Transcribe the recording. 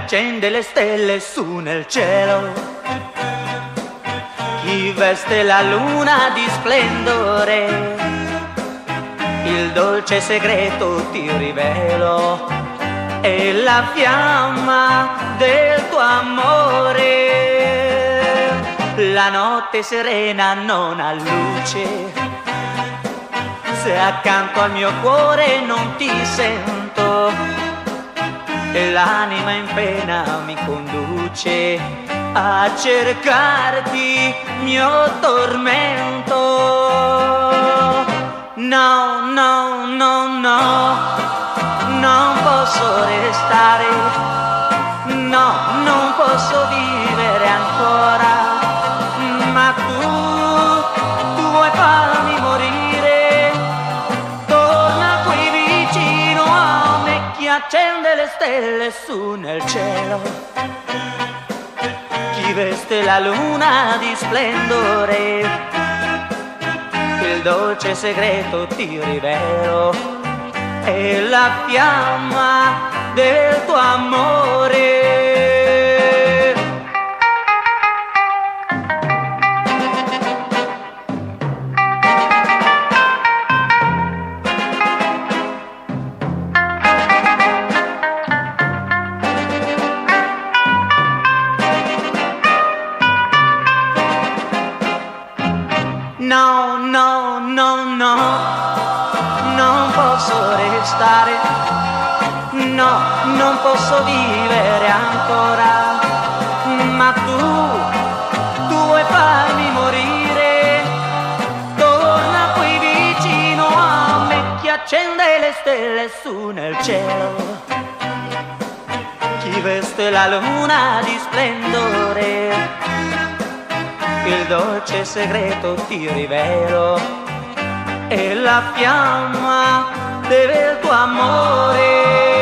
accende le stelle su nel cielo, chi veste la luna di splendore, il dolce segreto ti rivelo, è la fiamma del tuo amore. La notte serena non ha luce, se accanto al mio cuore non ti sento, e l'anima in pena mi conduce a cercarti, mio tormento. No, no, no, no, non posso restare, no, non posso vivere ancora, ma tu vuoi farmi morire. Torna qui vicino a me, chi accende le stelle su nel cielo, chi veste la luna di splendore, il dolce segreto ti rivelo, è la fiamma del tuo amore. No, no, no, no, non posso restare, no, non posso vivere ancora, ma tu vuoi farmi morire. Torna qui vicino a me, chi accende le stelle su nel cielo, chi veste la luna di splendore, il dolce segreto ti rivelo, è la fiamma del tuo amore.